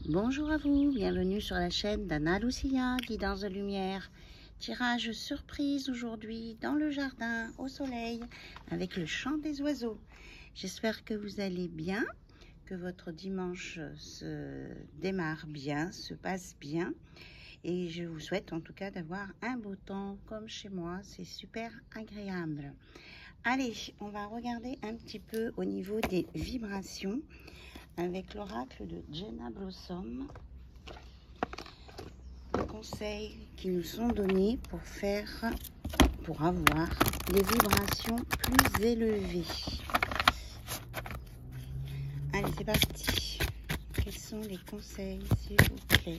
Bonjour à vous, bienvenue sur la chaîne d'Anna Lucia, guidance de lumière. Tirage surprise aujourd'hui dans le jardin, au soleil, avec le chant des oiseaux. J'espère que vous allez bien, que votre dimanche se démarre bien, se passe bien. Et je vous souhaite en tout cas d'avoir un beau temps comme chez moi, c'est super agréable. Allez, on va regarder un petit peu au niveau des vibrations avec l'oracle de Jenna Blossom. Les conseils qui nous sont donnés pour avoir des vibrations plus élevées. Allez, c'est parti. Quels sont les conseils, s'il vous plaît?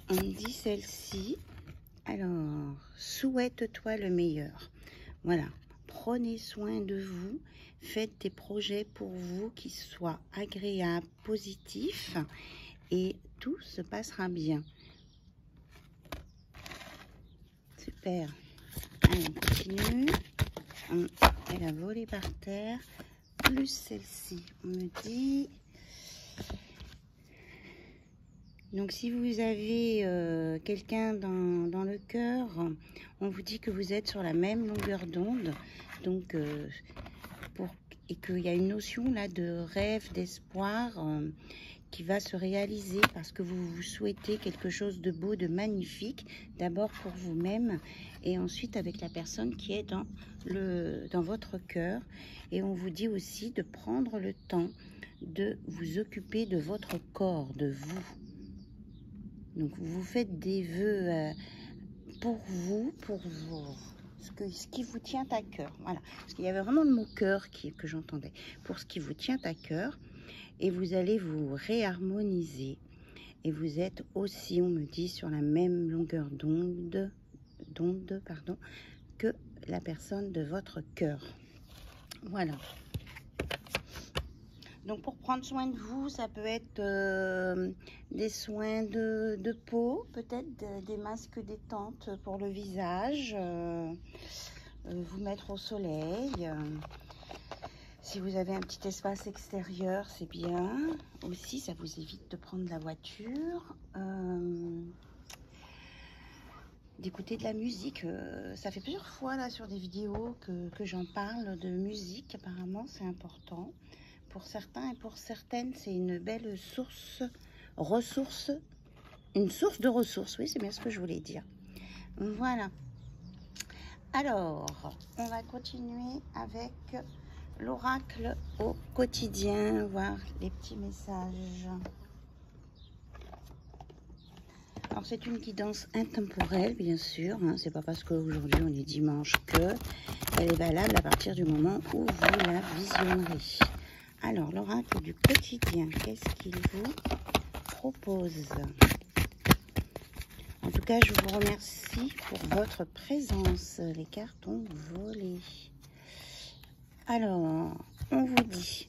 On dit celle-ci. Alors, souhaite-toi le meilleur. Voilà. Prenez soin de vous. Faites des projets pour vous qui soient agréables, positifs. Et tout se passera bien. Super. Allez, on continue. Elle a volé par terre. Plus celle-ci. On me dit... Donc, si vous avez quelqu'un dans le cœur, on vous dit que vous êtes sur la même longueur d'onde. Donc, et qu'il y a une notion là de rêve, d'espoir qui va se réaliser parce que vous vous souhaitez quelque chose de beau, de magnifique, d'abord pour vous-même et ensuite avec la personne qui est dans votre cœur. Et on vous dit aussi de prendre le temps de vous occuper de votre corps, de vous. Donc vous faites des vœux pour vous, ce qui vous tient à cœur. Voilà, parce qu'il y avait vraiment le mot cœur que j'entendais. Pour ce qui vous tient à cœur. Et vous allez vous réharmoniser. Et vous êtes aussi, on me dit, sur la même longueur d'onde que la personne de votre cœur. Voilà. Donc pour prendre soin de vous, ça peut être des soins de peau, peut-être des masques détente pour le visage, vous mettre au soleil. Si vous avez un petit espace extérieur, c'est bien. Aussi, ça vous évite de prendre la voiture. D'écouter de la musique. Ça fait plusieurs fois là sur des vidéos que j'en parle de musique. Apparemment, c'est important. Pour certains et pour certaines, c'est une belle une source de ressources. Oui, c'est bien ce que je voulais dire. Voilà. Alors, on va continuer avec l'oracle au quotidien, voir les petits messages. Alors, c'est une guidance intemporelle, bien sûr. Hein. C'est pas parce qu'aujourd'hui on est dimanche que elle est valable à partir du moment où vous la visionnerez. Alors, l'oracle du quotidien, qu'est-ce qu'il vous propose? En tout cas, je vous remercie pour votre présence. Les cartes ont volé. Alors, on vous dit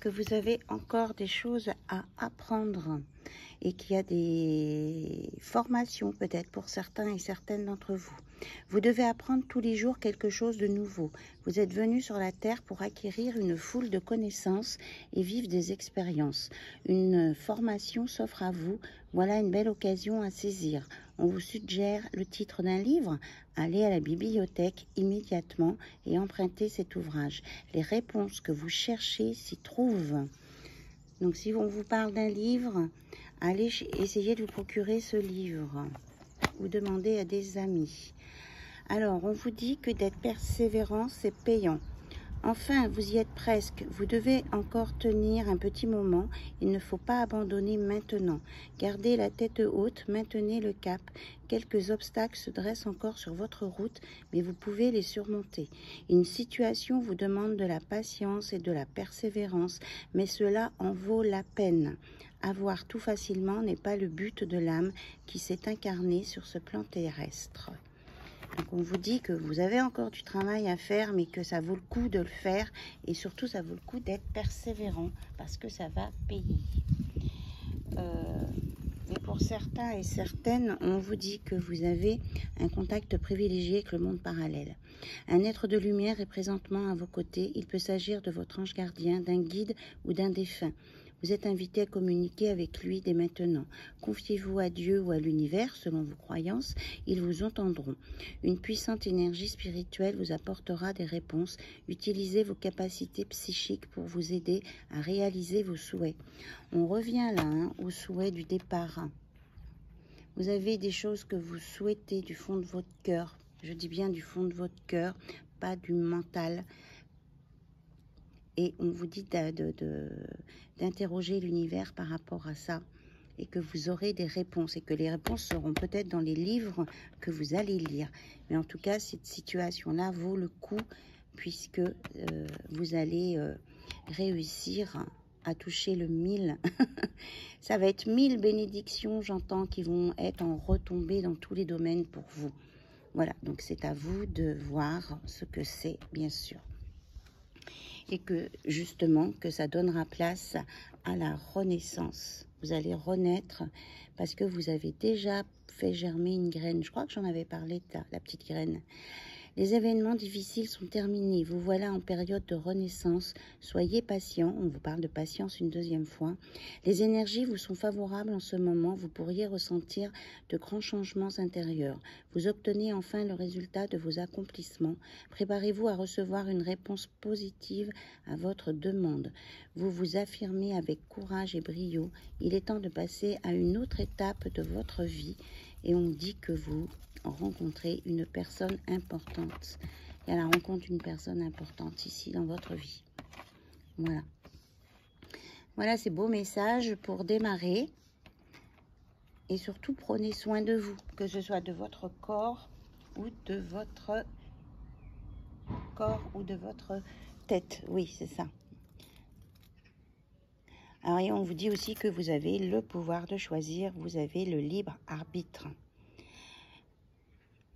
que vous avez encore des choses à apprendre et qu'il y a des formations peut-être pour certains et certaines d'entre vous. Vous devez apprendre tous les jours quelque chose de nouveau. Vous êtes venu sur la terre pour acquérir une foule de connaissances et vivre des expériences. Une formation s'offre à vous. Voilà une belle occasion à saisir. On vous suggère le titre d'un livre. Allez à la bibliothèque immédiatement et empruntez cet ouvrage. Les réponses que vous cherchez s'y trouvent. Donc si on vous parle d'un livre, allez essayer de vous procurer ce livre ou demandez à des amis. Alors, on vous dit que d'être persévérant, c'est payant. Enfin, vous y êtes presque. Vous devez encore tenir un petit moment. Il ne faut pas abandonner maintenant. Gardez la tête haute, maintenez le cap. Quelques obstacles se dressent encore sur votre route, mais vous pouvez les surmonter. Une situation vous demande de la patience et de la persévérance, mais cela en vaut la peine. Avoir tout facilement n'est pas le but de l'âme qui s'est incarnée sur ce plan terrestre. Donc on vous dit que vous avez encore du travail à faire, mais que ça vaut le coup de le faire. Et surtout, ça vaut le coup d'être persévérant, parce que ça va payer. Et pour certains et certaines, on vous dit que vous avez un contact privilégié avec le monde parallèle. Un être de lumière est présentement à vos côtés. Il peut s'agir de votre ange gardien, d'un guide ou d'un défunt. Vous êtes invité à communiquer avec lui dès maintenant. Confiez-vous à Dieu ou à l'univers, selon vos croyances, ils vous entendront. Une puissante énergie spirituelle vous apportera des réponses. Utilisez vos capacités psychiques pour vous aider à réaliser vos souhaits. On revient là, au souhait du départ. Vous avez des choses que vous souhaitez du fond de votre cœur. Je dis bien du fond de votre cœur, pas du mental. Et on vous dit d'interroger l'univers par rapport à ça. Et que vous aurez des réponses. Et que les réponses seront peut-être dans les livres que vous allez lire. Mais en tout cas, cette situation-là vaut le coup. Puisque vous allez réussir à toucher le 1000. Ça va être 1000 bénédictions, j'entends, qui vont être en retombée dans tous les domaines pour vous. Voilà, donc c'est à vous de voir ce que c'est, bien sûr. Et que, justement, que ça donnera place à la renaissance. Vous allez renaître parce que vous avez déjà fait germer une graine. Je crois que j'en avais parlé de la petite graine. Les événements difficiles sont terminés. Vous voilà en période de renaissance. Soyez patient. On vous parle de patience une deuxième fois. Les énergies vous sont favorables en ce moment. Vous pourriez ressentir de grands changements intérieurs. Vous obtenez enfin le résultat de vos accomplissements. Préparez-vous à recevoir une réponse positive à votre demande. Vous vous affirmez avec courage et brio. Il est temps de passer à une autre étape de votre vie. Et on dit que vous rencontrez une personne importante. Il y a la rencontre d'une personne importante ici dans votre vie. Voilà. Voilà ces beaux messages pour démarrer. Et surtout, prenez soin de vous, que ce soit de votre corps ou de votre tête. Oui, c'est ça. Alors, et on vous dit aussi que vous avez le pouvoir de choisir, vous avez le libre arbitre.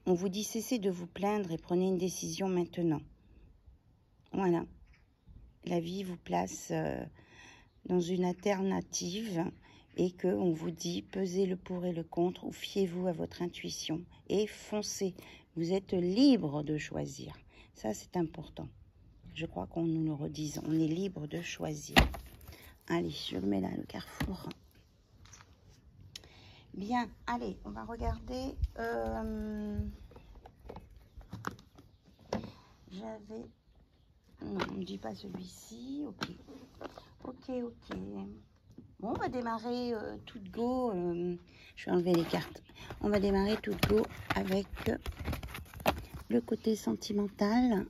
On vous dit cessez de vous plaindre et prenez une décision maintenant. Voilà. La vie vous place dans une alternative et qu'on vous dit pesez le pour et le contre ou fiez-vous à votre intuition et foncez. Vous êtes libre de choisir. Ça, c'est important. Je crois qu'on nous le redise. On est libre de choisir. Allez, je le mets là, le carrefour. Bien, allez, on va regarder. J'avais... Non, on ne dit pas celui-ci. Ok. Bon, on va démarrer tout go. Je vais enlever les cartes. On va démarrer tout go avec le côté sentimental.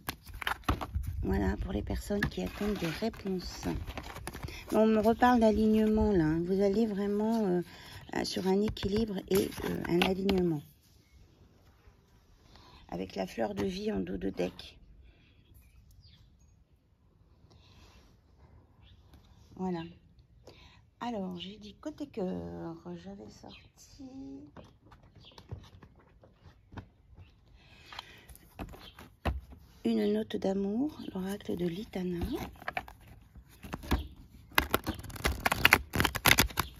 Voilà, pour les personnes qui attendent des réponses. On me reparle d'alignement, là. Vous allez vraiment... sur un équilibre et un alignement. Avec la fleur de vie en dos de deck. Voilà. Alors, j'ai dit côté cœur, j'avais sorti... une note d'amour, l'oracle de Litana.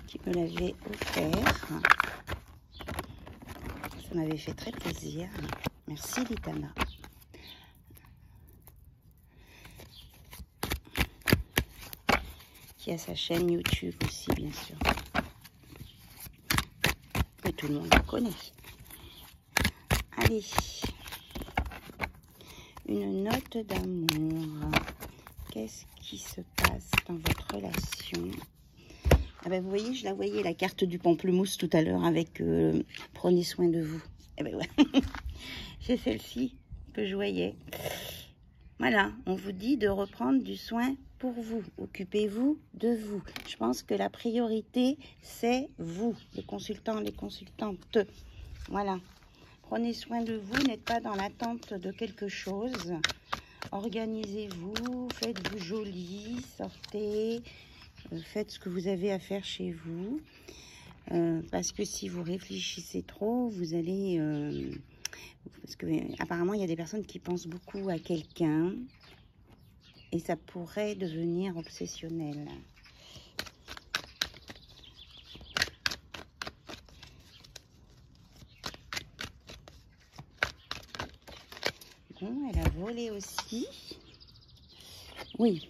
Qui me l'avait offert. Ça m'avait fait très plaisir. Merci Litana. Qui a sa chaîne YouTube aussi, bien sûr. Et tout le monde la connaît. Allez. Une note d'amour. Qu'est-ce qui se passe dans votre relation ? Ah ben vous voyez, je la voyais, la carte du pamplemousse tout à l'heure avec prenez soin de vous. Eh ben ouais. C'est celle-ci que je voyais. Voilà, on vous dit de reprendre du soin pour vous. Occupez-vous de vous. Je pense que la priorité, c'est vous, les consultants, les consultantes. Voilà. Prenez soin de vous, n'êtes pas dans l'attente de quelque chose. Organisez-vous, faites-vous joli, sortez, faites ce que vous avez à faire chez vous. Parce que si vous réfléchissez trop, vous allez... parce que apparemment, il y a des personnes qui pensent beaucoup à quelqu'un et ça pourrait devenir obsessionnel. Bon, elle a volé aussi. Oui.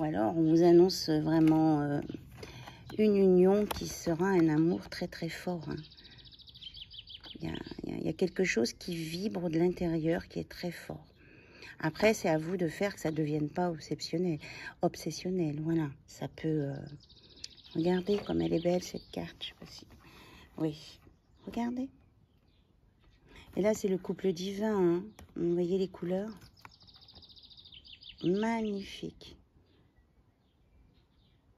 Ou alors, on vous annonce vraiment une union qui sera un amour très très fort. Hein. Il y a quelque chose qui vibre de l'intérieur, qui est très fort. Après, c'est à vous de faire que ça ne devienne pas obsessionnel. Voilà, ça peut... Regardez comme elle est belle, cette carte. Je sais pas si... Oui, regardez. Et là, c'est le couple divin. Hein. Vous voyez les couleurs? Magnifique.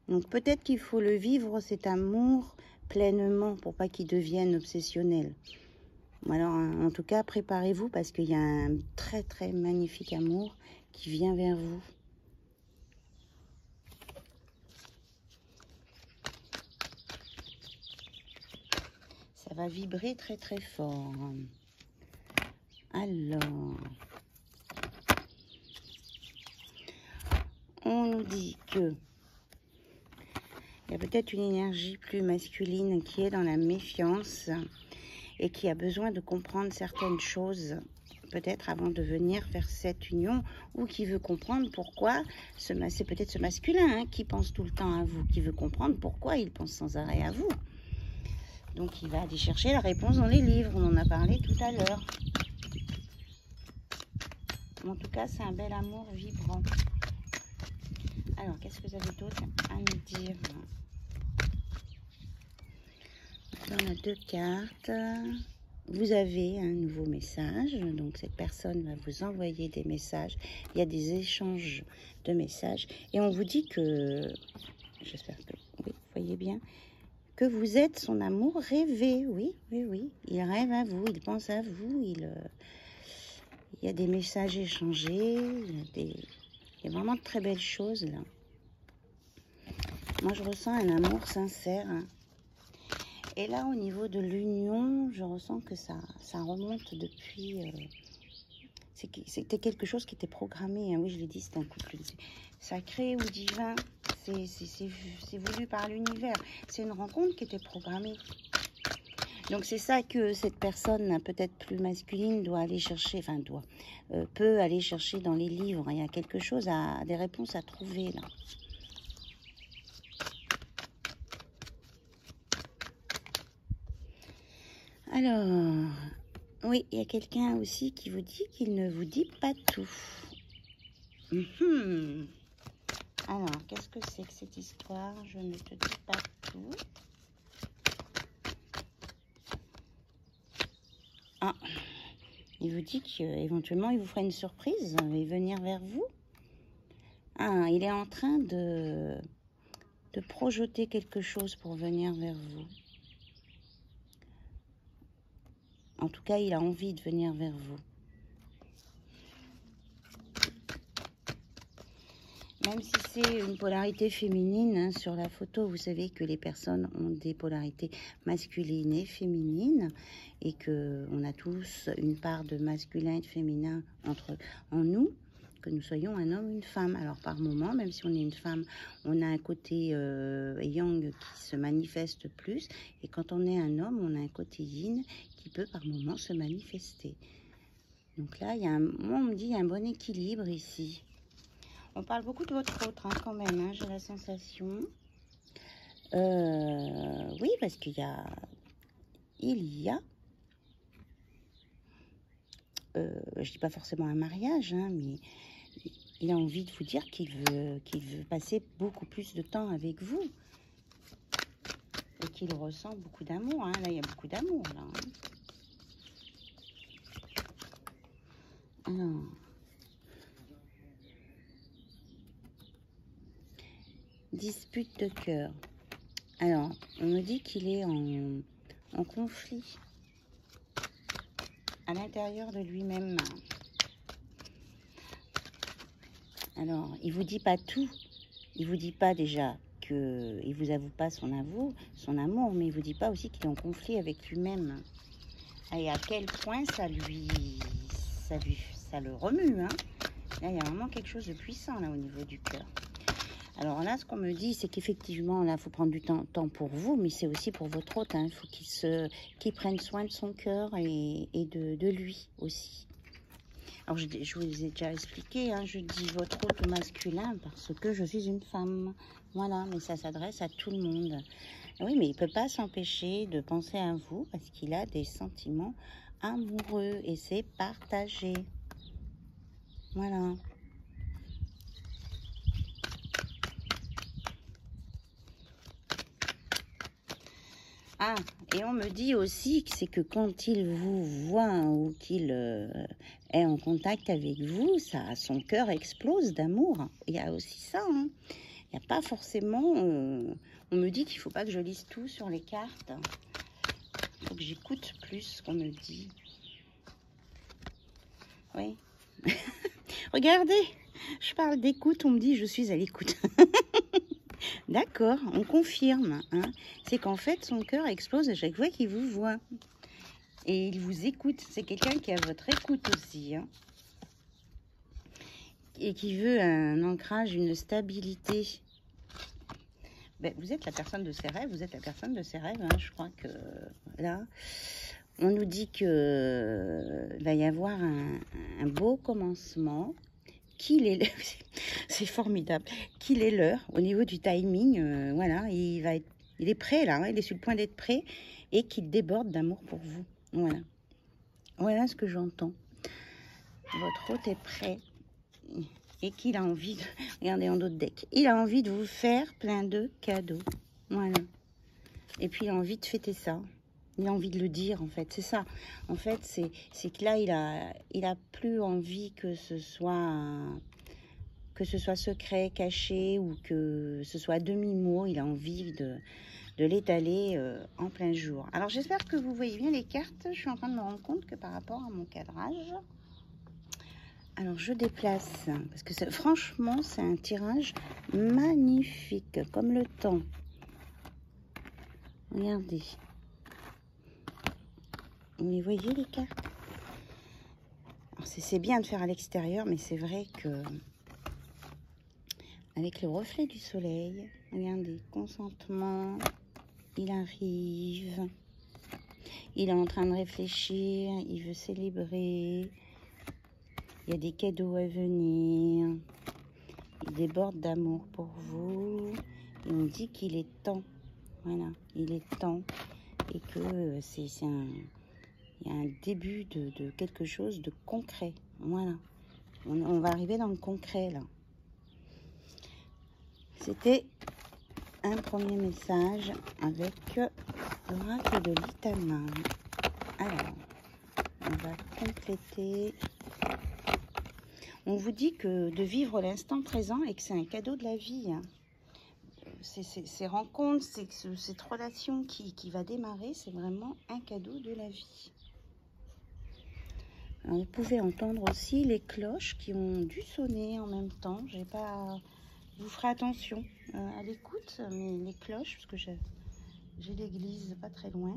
Donc, peut-être qu'il faut le vivre, cet amour, pleinement, pour pas qu'il devienne obsessionnel. Alors, en tout cas, préparez-vous parce qu'il y a un très, très magnifique amour qui vient vers vous. Ça va vibrer très, très fort. Alors, on nous dit que il y a peut-être une énergie plus masculine qui est dans la méfiance et qui a besoin de comprendre certaines choses, peut-être avant de venir vers cette union, ou qui veut comprendre pourquoi, c'est peut-être ce masculin hein, qui pense tout le temps à vous, qui veut comprendre pourquoi il pense sans arrêt à vous. Donc il va aller chercher la réponse dans les livres, on en a parlé tout à l'heure. En tout cas, c'est un bel amour vibrant. Alors, qu'est-ce que vous avez d'autre à nous dire? Là, on a 2 cartes. Vous avez un nouveau message. Donc, cette personne va vous envoyer des messages. Il y a des échanges de messages. Et on vous dit que, j'espère que oui, vous voyez bien, que vous êtes son amour rêvé. Oui, oui, oui. Il rêve à vous, il pense à vous. Il y a des messages échangés. Il y a vraiment de très belles choses là. Moi, je ressens un amour sincère. Hein. Et là, au niveau de l'union, je ressens que ça remonte depuis... C'était quelque chose qui était programmé. Hein. Oui, je l'ai dit, c'est un couple sacré ou divin. C'est voulu par l'univers. C'est une rencontre qui était programmée. Donc, c'est ça que cette personne, peut-être plus masculine, doit aller chercher, enfin, peut aller chercher dans les livres. Il y a quelque chose, des réponses à trouver, là. Alors, oui, il y a quelqu'un aussi qui vous dit qu'il ne vous dit pas tout. Alors, qu'est-ce que c'est que cette histoire? Je ne te dis pas tout. Ah, il vous dit qu'éventuellement, il vous fera une surprise et venir vers vous. Ah, il est en train de projeter quelque chose pour venir vers vous. En tout cas, il a envie de venir vers vous. Même si c'est une polarité féminine, hein, sur la photo, vous savez que les personnes ont des polarités masculines et féminines et qu'on a tous une part de masculin et de féminin en nous, que nous soyons un homme ou une femme. Alors par moment, même si on est une femme, on a un côté yang qui se manifeste plus, et quand on est un homme, on a un côté yin qui peut par moment se manifester. Donc là, moi on me dit qu'il y a un bon équilibre ici. On parle beaucoup de votre autre, hein, quand même, hein, j'ai la sensation. Oui, parce qu'il y a... je dis pas forcément un mariage, hein, mais il a envie de vous dire qu'il veut passer beaucoup plus de temps avec vous. Et qu'il ressent beaucoup d'amour. Hein. Là, il y a beaucoup d'amour, là. Hein. Alors... Dispute de cœur. Alors, on me dit qu'il est en conflit à l'intérieur de lui-même. Alors, il vous dit pas tout. Il vous dit pas déjà qu'il vous avoue pas son amour, mais il vous dit pas aussi qu'il est en conflit avec lui-même. Et à quel point ça le remue. Hein. Là, il y a vraiment quelque chose de puissant là au niveau du cœur. Alors là, ce qu'on me dit, c'est qu'effectivement, là, il faut prendre du temps pour vous, mais c'est aussi pour votre hôte. Hein. Il faut qu'il prenne soin de son cœur et de lui aussi. Alors, je vous les ai déjà expliqué, hein, je dis votre hôte masculin parce que je suis une femme. Voilà, mais ça s'adresse à tout le monde. Oui, mais il ne peut pas s'empêcher de penser à vous parce qu'il a des sentiments amoureux et c'est partagé. Voilà. Ah, et on me dit aussi que c'est que quand il vous voit ou qu'il est en contact avec vous, son cœur explose d'amour. Il y a aussi ça, hein. Il n'y a pas forcément... on me dit qu'il ne faut pas que je lise tout sur les cartes. Il faut que j'écoute plus ce qu'on me dit. Oui. Regardez, je parle d'écoute, on me dit je suis à l'écoute. D'accord, on confirme. Hein. C'est qu'en fait, son cœur explose à chaque fois qu'il vous voit. Et il vous écoute. C'est quelqu'un qui a votre écoute aussi. Hein. Et qui veut un ancrage, une stabilité. Ben, vous êtes la personne de ses rêves. Vous êtes la personne de ses rêves. Hein. Je crois que là, on nous dit que va y avoir un beau commencement. Qu'il est... C'est formidable. Qu'il est l'heure au niveau du timing. Voilà, il est prêt là. Hein, il est sur le point d'être prêt. Et qu'il déborde d'amour pour vous. Voilà. Voilà ce que j'entends. Votre hôte est prêt. Et qu'il a envie de... Regardez en d'autres decks. Il a envie de vous faire plein de cadeaux. Voilà. Et puis il a envie de fêter ça. Il a envie de le dire, en fait. C'est ça. En fait, c'est que là, il a plus envie que ce soit secret, caché, ou que ce soit à demi-mot. Il a envie de l'étaler en plein jour. Alors, j'espère que vous voyez bien les cartes. Je suis en train de me rendre compte que par rapport à mon cadrage... Alors, je déplace, parce que franchement, c'est un tirage magnifique, comme le temps. Regardez. Vous les voyez, les cartes? Alors, c'est bien de faire à l'extérieur, mais c'est vrai que avec le reflet du soleil, regardez, consentement, il arrive, il est en train de réfléchir, il veut célébrer, il y a des cadeaux à venir, il déborde d'amour pour vous, et on dit qu'il est temps, voilà, il est temps, et que il y a un début de quelque chose de concret, voilà, on va arriver dans le concret, là. C'était un premier message avec l'oracle de l'Itana. Alors, on va compléter. On vous dit que de vivre l'instant présent et que c'est un cadeau de la vie. Hein. Ces rencontres, cette relation qui va démarrer, c'est vraiment un cadeau de la vie. Alors, vous pouvez entendre aussi les cloches qui ont dû sonner en même temps. Vous ferez attention à l'écoute, mais les cloches, parce que j'ai l'église pas très loin.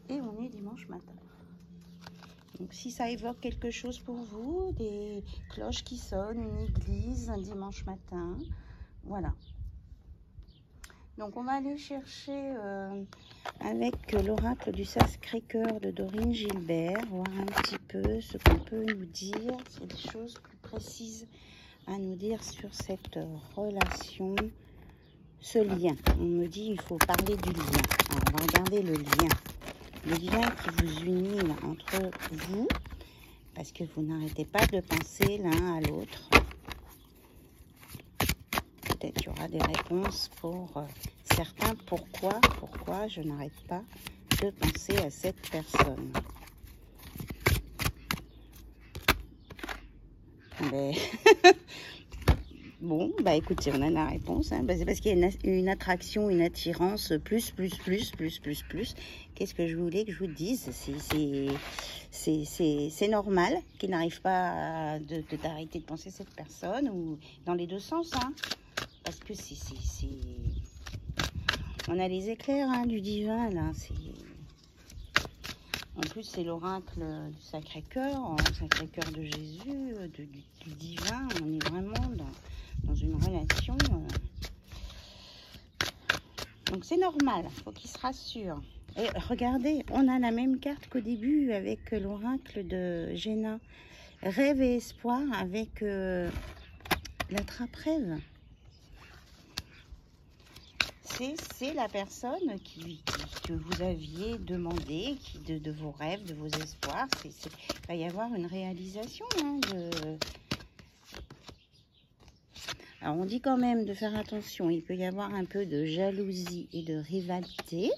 Et on est dimanche matin. Donc si ça évoque quelque chose pour vous, des cloches qui sonnent, une église, un dimanche matin, voilà. Donc on va aller chercher avec l'oracle du Sacré-Cœur de Dorine Gilbert, voir un petit peu ce qu'on peut nous dire, c'est des choses plus précises à nous dire sur cette relation, ce lien. On me dit il faut parler du lien. Alors, on va regarder le lien qui vous unit là, entre vous, parce que vous n'arrêtez pas de penser l'un à l'autre. Peut-être qu'il y aura des réponses pour certains. Pourquoi je n'arrête pas de penser à cette personne. Mais bon, bah écoutez, on a la réponse. Hein. Bah, c'est parce qu'il y a une attraction, une attirance, plus. Qu'est-ce que je voulais que je vous dise? C'est normal qu'il n'arrive pas d'arrêter de penser à cette personne, ou dans les deux sens. Hein. Parce que on a les éclairs hein, du divin, là. En plus, c'est l'oracle du Sacré-Cœur, Sacré-Cœur de Jésus, du divin. On est vraiment dans une relation. Donc, c'est normal. Il faut qu'il se rassure. Et regardez, on a la même carte qu'au début avec l'oracle de Géna. rêve et espoir avec la trappe-rêve. C'est la personne que vous aviez demandé, de vos rêves, de vos espoirs. Il va y avoir une réalisation. Hein, Alors on dit quand même de faire attention. Il peut y avoir un peu de jalousie et de rivalité.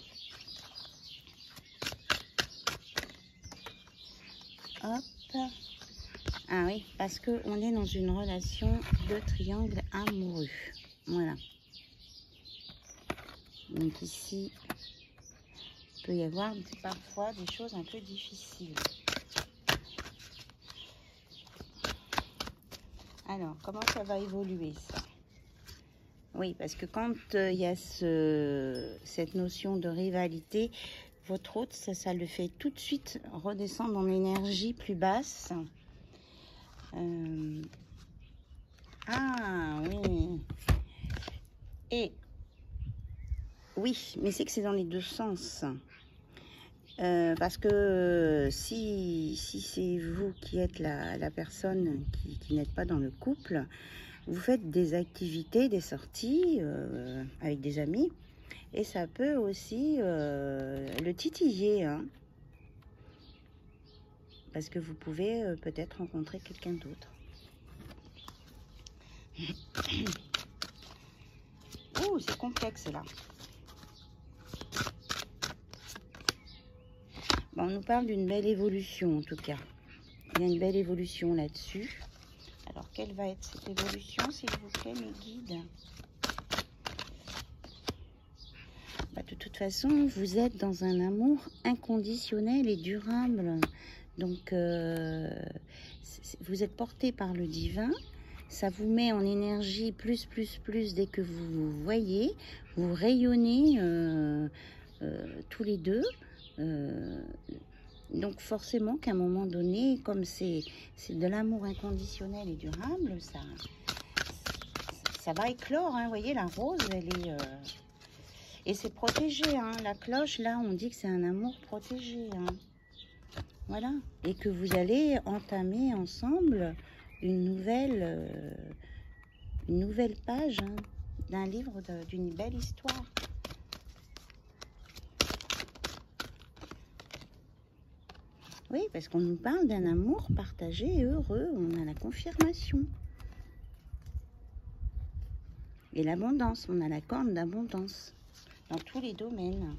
Hop. Ah oui, parce qu'on est dans une relation de triangle amoureux. Voilà. Donc ici, il peut y avoir parfois des choses un peu difficiles. Alors, comment ça va évoluer ça? Oui, parce que quand il y a cette notion de rivalité, votre hôte, ça le fait tout de suite redescendre en énergie plus basse. Ah oui. Et oui, mais c'est que c'est dans les deux sens. Parce que si c'est vous qui êtes la personne qui n'êtes pas dans le couple, vous faites des activités, des sorties avec des amis. Et ça peut aussi le titiller. Hein, parce que vous pouvez peut-être rencontrer quelqu'un d'autre. Oh, c'est complexe là. Bon, on nous parle d'une belle évolution en tout cas. Il y a une belle évolution là-dessus. Alors, quelle va être cette évolution, s'il vous plaît, mes guides? Bah, de toute façon, vous êtes dans un amour inconditionnel et durable. Donc, vous êtes porté par le divin. Ça vous met en énergie plus dès que vous vous voyez. Vous rayonnez tous les deux. Donc forcément qu'à un moment donné, comme c'est de l'amour inconditionnel et durable, ça va éclore. Hein, vous voyez, la rose, elle est... Et c'est protégé. Hein, la cloche, là, on dit que c'est un amour protégé. Hein, voilà. Et que vous allez entamer ensemble une nouvelle page hein, d'un livre, d'une belle histoire. Oui, parce qu'on nous parle d'un amour partagé et heureux. On a la confirmation. Et l'abondance, on a la corne d'abondance dans tous les domaines.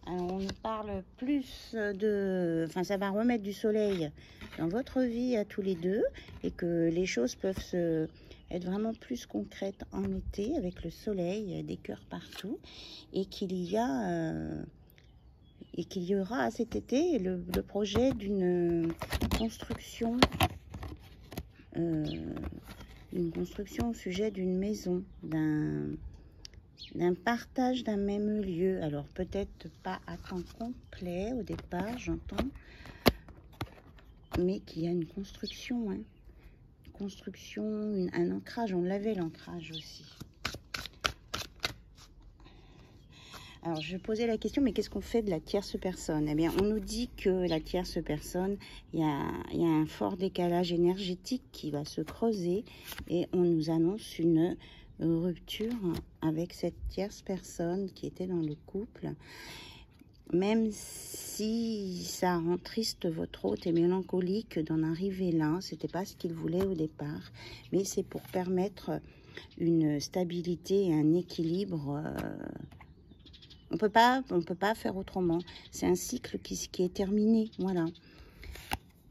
Alors, on nous parle plus de... Enfin, ça va remettre du soleil dans votre vie à tous les deux et que les choses peuvent être vraiment plus concrètes en été avec le soleil, des cœurs partout et qu'il y aura cet été le projet d'une construction au sujet d'une maison, d'un partage d'un même lieu. Alors peut-être pas à temps complet au départ, j'entends, mais qu'il y a une construction, hein. Une construction, un ancrage. On l'avait l'ancrage aussi. Alors, je posais la question, mais qu'est-ce qu'on fait de la tierce personne? Eh bien, on nous dit que la tierce personne, il y a un fort décalage énergétique qui va se creuser et on nous annonce une rupture avec cette tierce personne qui était dans le couple. Même si ça rend triste votre hôte et mélancolique d'en arriver là, c'était pas ce qu'il voulait au départ, mais c'est pour permettre une stabilité et un équilibre. On peut pas faire autrement. C'est un cycle qui est terminé, voilà.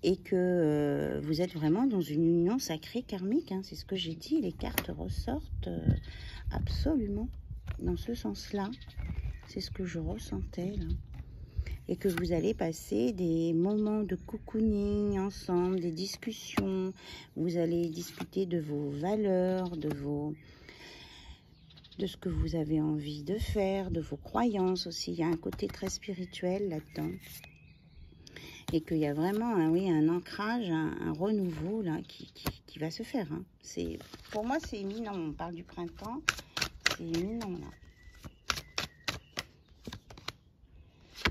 Et que vous êtes vraiment dans une union sacrée karmique, hein, c'est ce que j'ai dit. Les cartes ressortent absolument dans ce sens-là. C'est ce que je ressentais, là. Et que vous allez passer des moments de cocooning ensemble, des discussions. Vous allez discuter de vos valeurs, de ce que vous avez envie de faire, de vos croyances aussi. Il y a un côté très spirituel là-dedans. Et qu'il y a vraiment un ancrage, un renouveau là, qui va se faire. Hein. Pour moi, c'est imminent. On parle du printemps, c'est imminent là.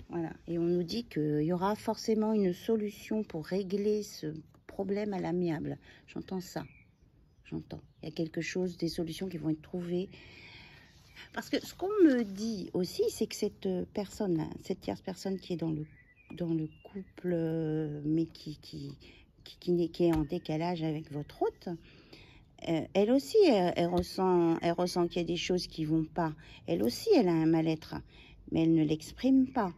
Voilà. Et on nous dit qu'il y aura forcément une solution pour régler ce problème à l'amiable. J'entends ça. J'entends. Il y a quelque chose, des solutions qui vont être trouvées. Parce que ce qu'on me dit aussi, c'est que cette personne-là, cette tierce personne qui est dans le couple, mais qui est en décalage avec votre hôte, elle aussi, elle ressent qu'il y a des choses qui vont pas. Elle aussi, elle a un mal-être, mais elle ne l'exprime pas.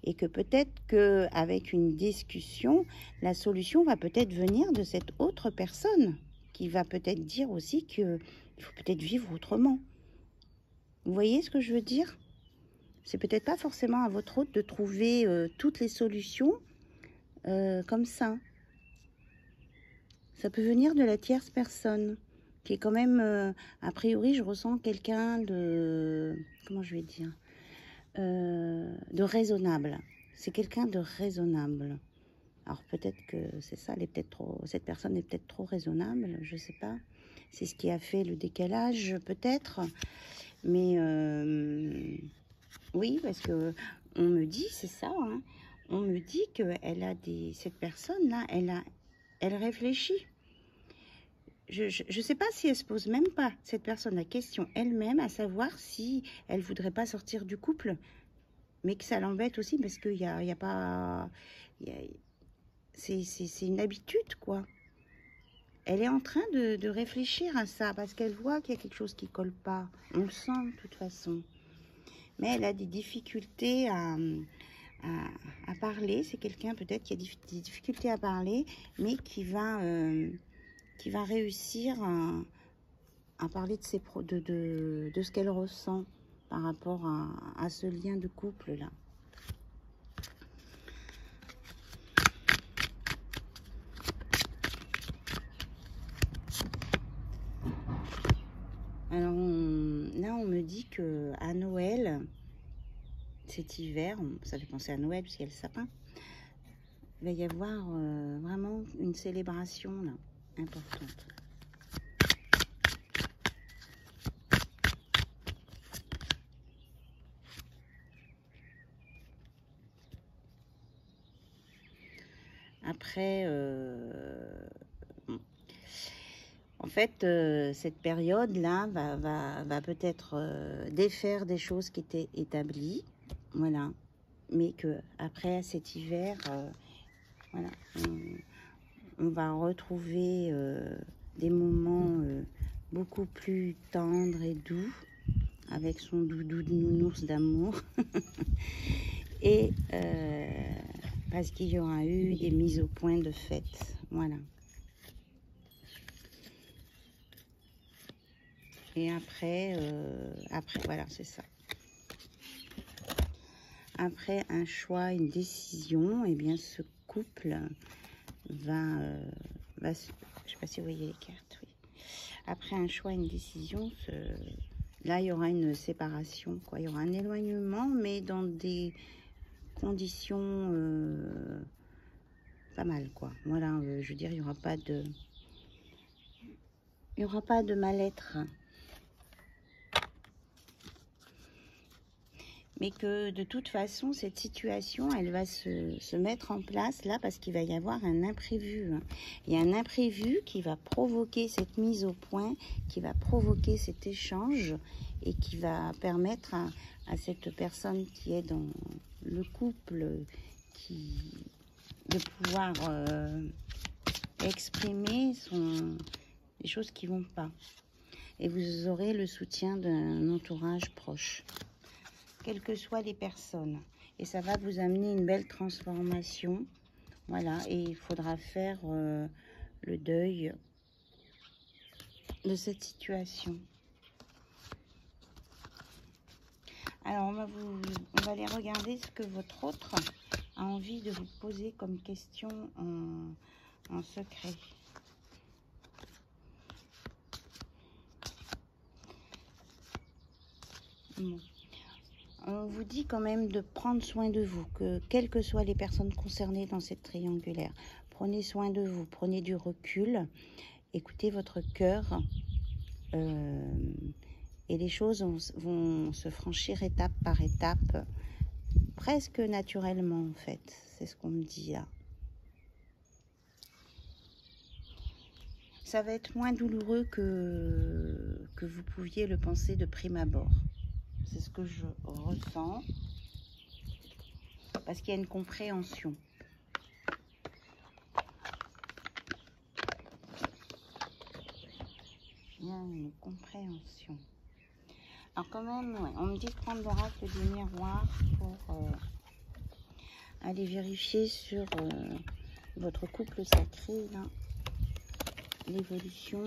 Et que peut-être qu'avec une discussion, la solution va peut-être venir de cette autre personne, qui va peut-être dire aussi qu'il faut peut-être vivre autrement. Vous voyez ce que je veux dire? C'est peut-être pas forcément à votre hôte de trouver toutes les solutions comme ça. Ça peut venir de la tierce personne, qui est quand même, a priori, je ressens quelqu'un de, comment je vais dire, de raisonnable. C'est quelqu'un de raisonnable. Alors peut-être que c'est ça, cette personne est peut-être trop raisonnable, je sais pas. C'est ce qui a fait le décalage, peut-être. Mais oui, parce que on me dit, c'est ça, hein, on me dit que cette personne-là, elle réfléchit. Je sais pas si elle se pose même pas, cette personne, la question elle-même, à savoir si elle voudrait pas sortir du couple, mais que ça l'embête aussi parce qu'il y a pas, c'est une habitude, quoi. Elle est en train de réfléchir à ça parce qu'elle voit qu'il y a quelque chose qui colle pas. On le sent de toute façon. Mais elle a des difficultés à parler. C'est quelqu'un peut-être qui a des difficultés à parler, mais qui va réussir à parler de ce qu'elle ressent par rapport à ce lien de couple-là. Alors là, on me dit que à Noël, cet hiver, ça fait penser à Noël puisqu'il y a le sapin, il va y avoir vraiment une célébration là, importante. Après, en fait, cette période-là va peut-être défaire des choses qui étaient établies, voilà. Mais que après cet hiver, voilà, on va retrouver des moments beaucoup plus tendres et doux, avec son doudou de nounours d'amour. Et parce qu'il y aura eu des mises au point de fête, voilà. Et après, voilà, c'est ça. Après un choix, une décision, eh bien, ce couple va je ne sais pas si vous voyez les cartes, oui. Après un choix, une décision, là, il y aura une séparation, quoi. Il y aura un éloignement, mais dans des conditions pas mal, quoi. Voilà, je veux dire, il n'y aura pas de mal-être. Mais que de toute façon, cette situation, elle va se mettre en place là parce qu'il va y avoir un imprévu. Il y a un imprévu qui va provoquer cette mise au point, qui va provoquer cet échange et qui va permettre à cette personne qui est dans le couple de pouvoir exprimer les choses qui vont pas. Et vous aurez le soutien d'un entourage proche, quelles que soient les personnes. Et ça va vous amener une belle transformation. Voilà, et il faudra faire le deuil de cette situation. Alors, on va aller regarder ce que votre autre a envie de vous poser comme question en secret. Bon. On vous dit quand même de prendre soin de vous, que quelles que soient les personnes concernées dans cette triangulaire, prenez soin de vous, prenez du recul, écoutez votre cœur et les choses vont se franchir étape par étape, presque naturellement en fait, c'est ce qu'on me dit là. ça va être moins douloureux que vous pouviez le penser de prime abord. C'est ce que je ressens. Parce qu'il y a une compréhension. Il y a une compréhension. Alors quand même, ouais, on me dit de prendre l'oracle du miroir pour aller vérifier sur votre couple sacré, là, l'évolution.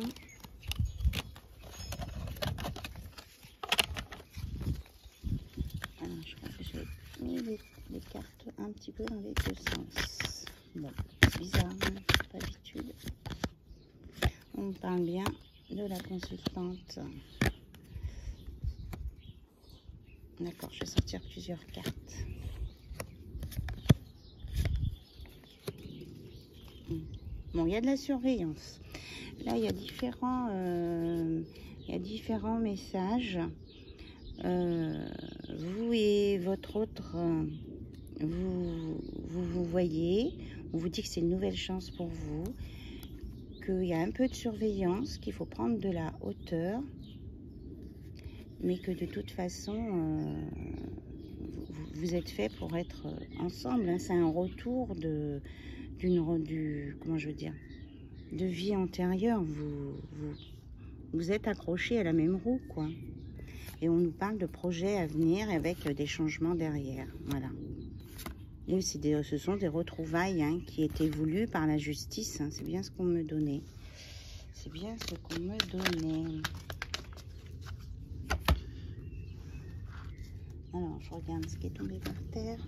Alors, je crois que j'ai mis les cartes un petit peu dans les deux sens. Bon, c'est bizarre, hein, pas d'habitude. On parle bien de la consultante. D'accord, je vais sortir plusieurs cartes. Bon, il y a de la surveillance. Là, il y a différents messages. Vous et votre autre, vous voyez. On vous dit que c'est une nouvelle chance pour vous. Qu'il y a un peu de surveillance, qu'il faut prendre de la hauteur. Mais que de toute façon, vous êtes fait pour être ensemble. Hein. C'est un retour comment je veux dire, de vie antérieure. Vous êtes accrochés à la même roue, quoi. Et on nous parle de projets à venir avec des changements derrière. Voilà. Et ce sont des retrouvailles, hein, qui étaient voulues par la justice. Hein. C'est bien ce qu'on me donnait. C'est bien ce qu'on me donnait. Alors, je regarde ce qui est tombé par terre.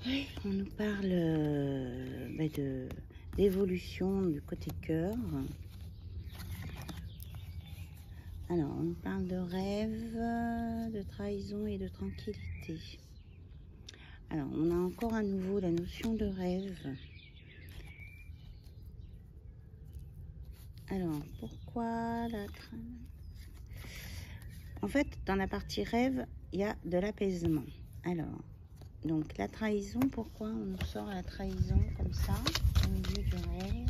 Oui, on nous parle d'évolution du côté cœur. Alors, on nous parle de rêve, de trahison et de tranquillité. Alors, on a encore à nouveau la notion de rêve. Alors, pourquoi la trahison? En fait, dans la partie rêve, il y a de l'apaisement. Alors, donc la trahison, pourquoi on nous sort la trahison comme ça, au milieu du rêve?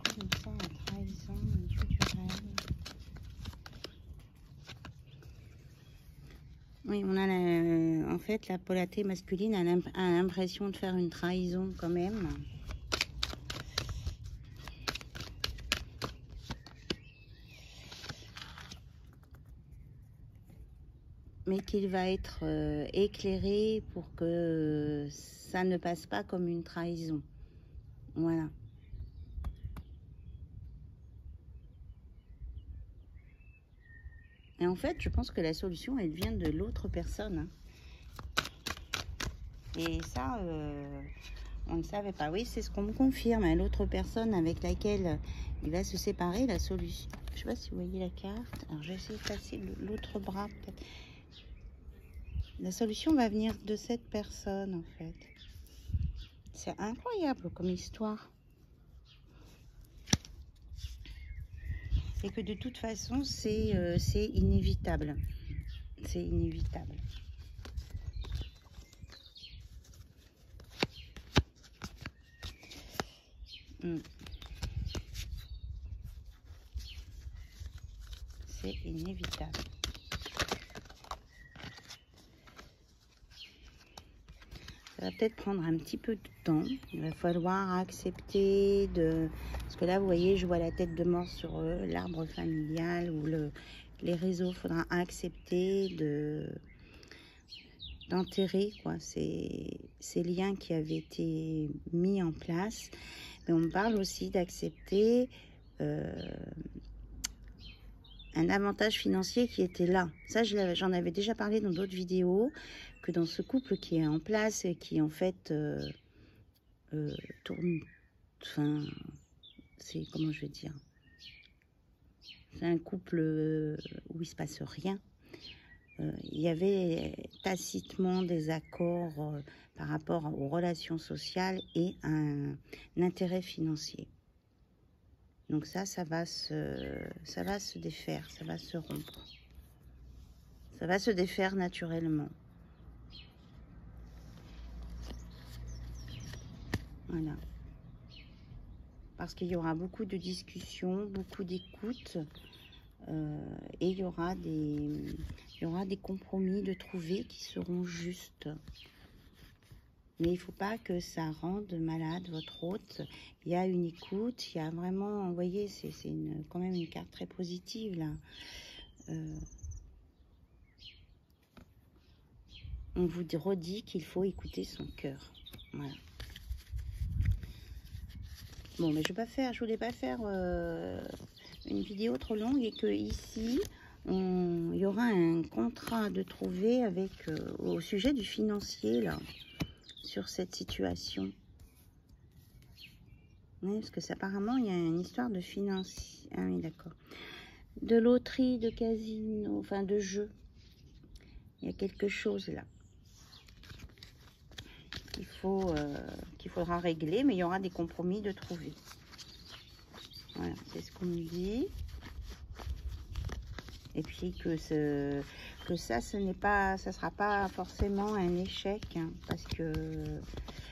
Pourquoi on nous sort la trahison au milieu du rêve? Oui, on a en fait, la polarité masculine a l'impression de faire une trahison quand même. Mais qu'il va être éclairé pour que ça ne passe pas comme une trahison. Voilà. Et en fait, je pense que la solution, elle vient de l'autre personne. Hein. Et ça, on ne savait pas. Oui, c'est ce qu'on me confirme. Hein. L'autre personne avec laquelle il va se séparer, la solution. Je ne sais pas si vous voyez la carte. Alors, je vais essayer de passer l'autre bras, peut-être. La solution va venir de cette personne, en fait. C'est incroyable comme histoire. Et que de toute façon, c'est inévitable. C'est inévitable. C'est inévitable. Ça va peut-être prendre un petit peu de temps. Il va falloir accepter de... Parce que là, vous voyez, je vois la tête de mort sur l'arbre familial ou les réseaux. Il faudra accepter d'enterrer quoi, ces liens qui avaient été mis en place. Mais on me parle aussi d'accepter un avantage financier qui était là. Ça, j'en avais déjà parlé dans d'autres vidéos, que dans ce couple qui est en place et qui en fait tourne, enfin, c'est, comment je vais dire, c'est un couple où il se passe rien. Il y avait tacitement des accords par rapport aux relations sociales et un intérêt financier. Donc ça va se défaire, ça va se rompre. Ça va se défaire naturellement. Voilà. parce qu'il y aura beaucoup de discussions, beaucoup d'écoute, et il y aura des compromis de trouver qui seront justes. Mais il ne faut pas que ça rende malade votre hôte. Il y a une écoute, il y a vraiment, vous voyez, c'est quand même une carte très positive là. On vous redit qu'il faut écouter son cœur. Voilà. Bon, mais je voulais pas faire une vidéo trop longue et que ici, il y aura un contrat de trouver avec au sujet du financier là, sur cette situation. Oui, parce que apparemment, il y a une histoire de financier. Ah oui, d'accord. De loterie, de casino, enfin de jeu. Il y a quelque chose là qu'il faudra régler, mais il y aura des compromis de trouver. Voilà, c'est ce qu'on me dit. Et puis que ça, ça sera pas forcément un échec, hein, parce que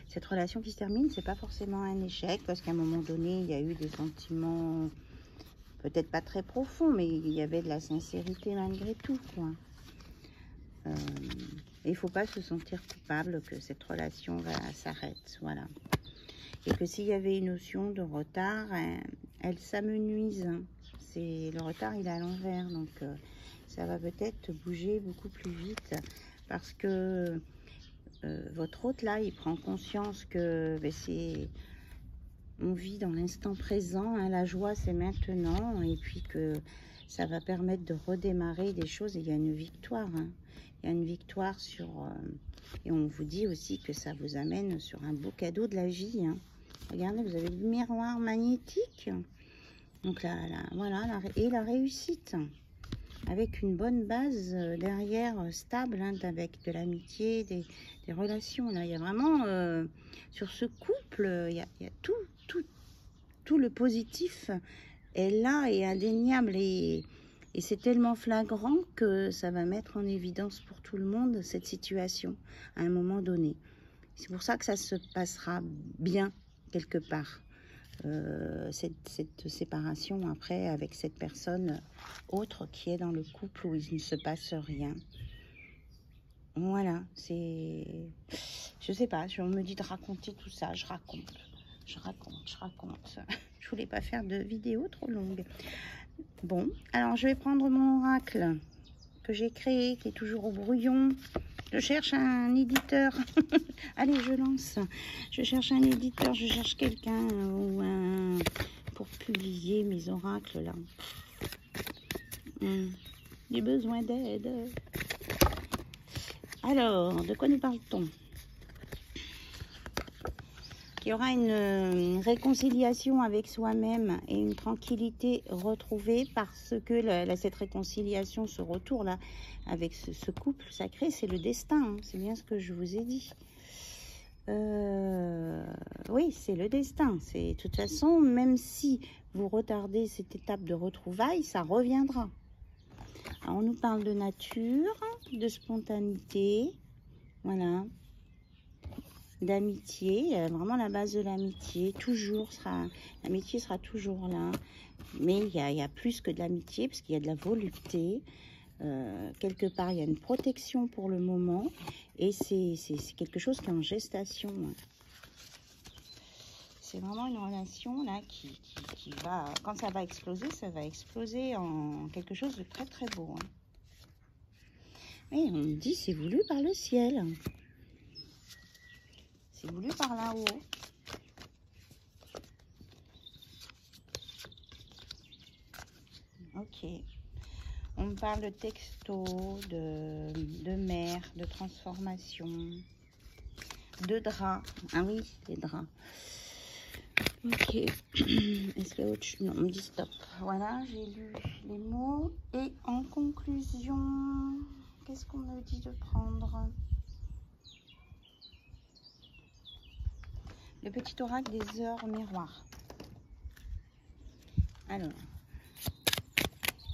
cette relation qui se termine, c'est pas forcément un échec, parce qu'à un moment donné, il y a eu des sentiments peut-être pas très profonds, mais il y avait de la sincérité malgré tout, quoi. Il faut pas se sentir coupable que cette relation s'arrête, voilà. Et que s'il y avait une notion de retard, elle s'amenuise. Le retard, il est à l'envers, donc ça va peut-être bouger beaucoup plus vite, parce que votre hôte là, il prend conscience que on vit dans l'instant présent, hein, la joie c'est maintenant, et puis que ça va permettre de redémarrer des choses. Et il y a une victoire, hein. Il y a une victoire sur et on vous dit aussi que ça vous amène sur un beau cadeau de la vie, hein. Regardez, vous avez le miroir magnétique, donc voilà, et la réussite avec une bonne base derrière, stable, hein, avec de l'amitié, des relations. Là, il y a vraiment sur ce couple, il y a tout le positif est là et indéniable, et c'est tellement flagrant que ça va mettre en évidence pour tout le monde cette situation à un moment donné. C'est pour ça que ça se passera bien quelque part, cette séparation après avec cette personne autre qui est dans le couple où il ne se passe rien. Voilà, je sais pas, on me dit de raconter tout ça, je raconte. Je voulais pas faire de vidéo trop longue. Bon, alors je vais prendre mon oracle que j'ai créé, qui est toujours au brouillon. Je cherche un éditeur. Allez, je lance. Je cherche un éditeur, je cherche quelqu'un pour publier mes oracles là. J'ai besoin d'aide. Alors, de quoi nous parle-t-on? Il y aura une réconciliation avec soi-même et une tranquillité retrouvée, parce que cette réconciliation, ce retour là avec ce couple sacré, c'est le destin, hein, c'est bien ce que je vous ai dit. Oui, c'est le destin. De toute façon, même si vous retardez cette étape de retrouvailles, ça reviendra. Alors, on nous parle de nature, de spontanéité, voilà, d'amitié, vraiment la base de l'amitié, l'amitié sera toujours là, mais il y a plus que de l'amitié, parce qu'il y a de la volupté, quelque part il y a une protection pour le moment, et c'est quelque chose qui est en gestation. C'est vraiment une relation là qui va, quand ça va exploser en quelque chose de très très beau, hein. Et on me dit c'est voulu par le ciel. C'est voulu par là-haut. Ok. On me parle de texto, de mer, de transformation, de draps. Ah oui, les draps. Ok. Est-ce qu'il y a autre chose? Non, on me dit stop. Voilà, j'ai lu les mots. Et en conclusion, qu'est-ce qu'on me dit de prendre? Le petit oracle des heures au miroir. Alors,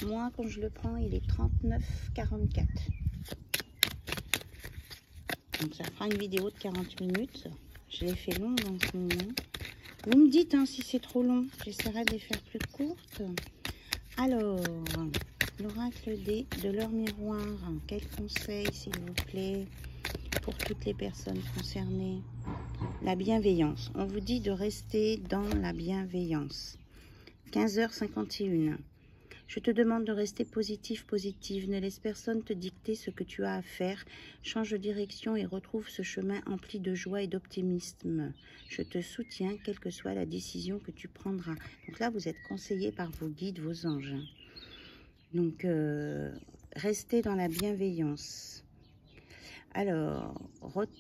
moi, quand je le prends, il est 39,44. Donc, ça fera une vidéo de 40 minutes. Je l'ai fait longue en ce moment. Vous me dites hein, si c'est trop long. J'essaierai de les faire plus courtes. Alors, l'oracle de leur miroir. Quel conseil, s'il vous plaît, pour toutes les personnes concernées? La bienveillance. On vous dit de rester dans la bienveillance. 15h51. Je te demande de rester positif, positive. Ne laisse personne te dicter ce que tu as à faire. Change de direction et retrouve ce chemin empli de joie et d'optimisme. Je te soutiens, quelle que soit la décision que tu prendras. Donc là, vous êtes conseillé par vos guides, vos anges. Donc, restez dans la bienveillance. Alors,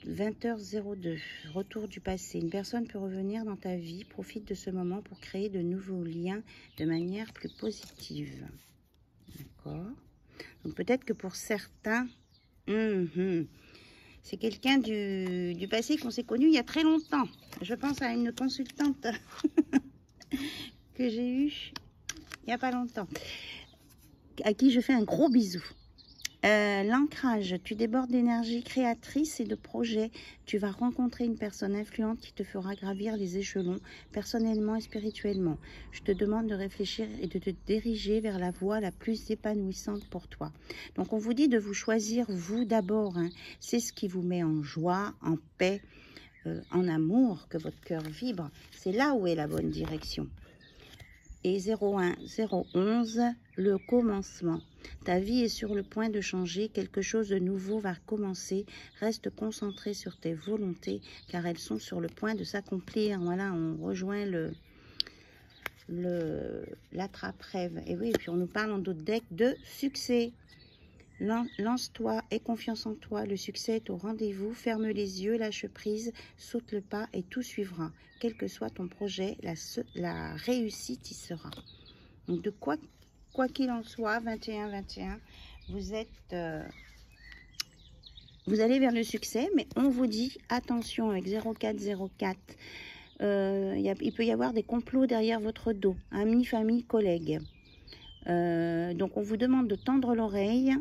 20h02, retour du passé. Une personne peut revenir dans ta vie. Profite de ce moment pour créer de nouveaux liens de manière plus positive. D'accord. Donc, peut-être que pour certains, c'est quelqu'un du passé qu'on s'est connu il y a très longtemps. Je pense à une consultante que j'ai eue il n'y a pas longtemps, à qui je fais un gros bisou. L'ancrage, tu débordes d'énergie créatrice et de projet. Tu vas rencontrer une personne influente qui te fera gravir les échelons, personnellement et spirituellement. Je te demande de réfléchir et de te diriger vers la voie la plus épanouissante pour toi. Donc, on vous dit de vous choisir vous d'abord. Hein. C'est ce qui vous met en joie, en paix, en amour, que votre cœur vibre. C'est là où est la bonne direction. Et 01011, le commencement. Ta vie est sur le point de changer, quelque chose de nouveau va commencer. Reste concentré sur tes volontés, car elles sont sur le point de s'accomplir. Voilà, on rejoint l'attrape-rêve. Et oui, et puis on nous parle en d'autres decks de succès. Lance-toi, aie confiance en toi, le succès est au rendez-vous, ferme les yeux, lâche prise, saute le pas et tout suivra. Quel que soit ton projet, la réussite y sera. Donc de quoi qu'il en soit, 21-21, vous allez vers le succès, mais on vous dit attention avec 0404. Il peut y avoir des complots derrière votre dos, amis, famille, collègues. Donc on vous demande de tendre l'oreille,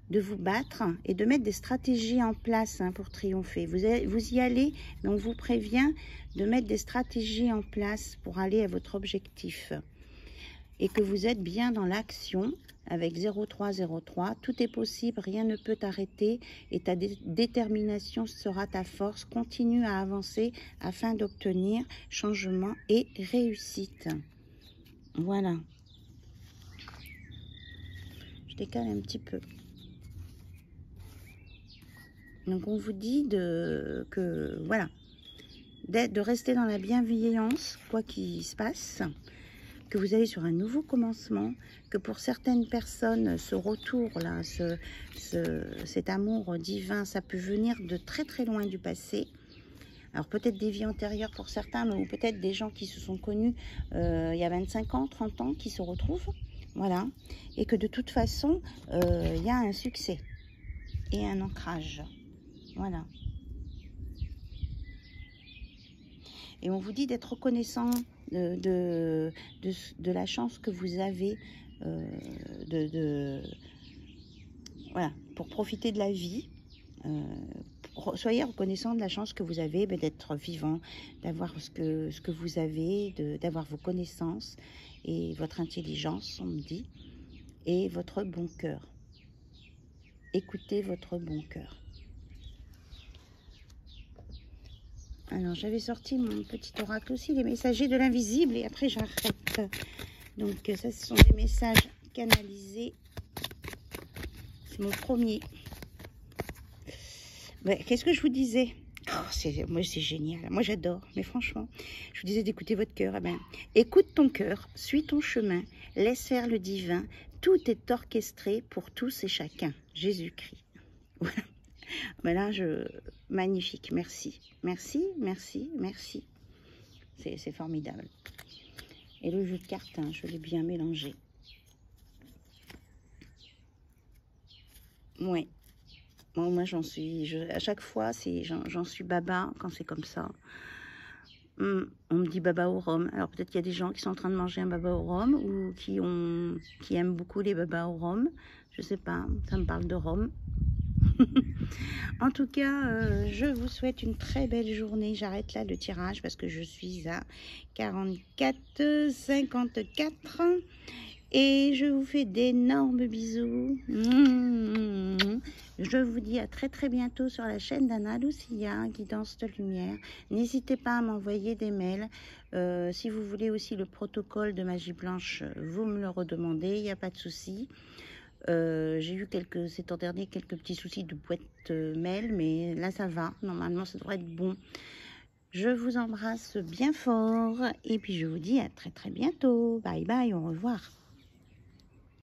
de vous battre et de mettre des stratégies en place pour triompher. Vous y allez, mais on vous prévient de mettre des stratégies en place pour aller à votre objectif. Et que vous êtes bien dans l'action avec 0303. Tout est possible, rien ne peut t'arrêter et ta détermination sera ta force. Continue à avancer afin d'obtenir changement et réussite. Voilà. Je décale un petit peu. Donc on vous dit de rester dans la bienveillance, quoi qu'il se passe, que vous allez sur un nouveau commencement, que pour certaines personnes, ce retour-là, cet amour divin, ça peut venir de très très loin du passé. Alors peut-être des vies antérieures pour certains, mais peut-être des gens qui se sont connus il y a 25 ans, 30 ans, qui se retrouvent. Voilà. Et que de toute façon, il y a un succès et un ancrage. Voilà. Et on vous dit d'être reconnaissant de la chance que vous avez voilà, pour profiter de la vie. Soyez reconnaissant de la chance que vous avez d'être vivant, d'avoir ce que vous avez, d'avoir vos connaissances et votre intelligence, on me dit, et votre bon cœur. Écoutez votre bon cœur. Alors, j'avais sorti mon petit oracle aussi, les messagers de l'invisible, et après j'arrête. Donc, ça, ce sont des messages canalisés. C'est mon premier. Qu'est-ce que je vous disais? Moi, c'est génial. Moi, j'adore. Mais franchement, je vous disais d'écouter votre cœur. Écoute ton cœur, suis ton chemin, laisse faire le divin. Tout est orchestré pour tous et chacun. Jésus-Christ. Voilà. Magnifique. Merci. Merci, merci, merci. C'est formidable. Et le jeu de cartes, je l'ai bien mélangé. Ouais. Moi, j'en suis... à chaque fois, j'en suis baba quand c'est comme ça. On me dit baba au rhum. Alors peut-être qu'il y a des gens qui sont en train de manger un baba au rhum ou qui aiment beaucoup les babas au rhum. Je sais pas, ça me parle de rhum. En tout cas, je vous souhaite une très belle journée. J'arrête là le tirage parce que je suis à 44,54. Et je vous fais d'énormes bisous. Je vous dis à très très bientôt sur la chaîne d'Anna Lucia, Guidance de Lumière. N'hésitez pas à m'envoyer des mails. Si vous voulez aussi le protocole de magie blanche, vous me le redemandez, il n'y a pas de souci. J'ai eu ces temps derniers quelques petits soucis de boîte mail, mais là ça va. Normalement ça devrait être bon. Je vous embrasse bien fort et puis je vous dis à très très bientôt. Bye bye, au revoir.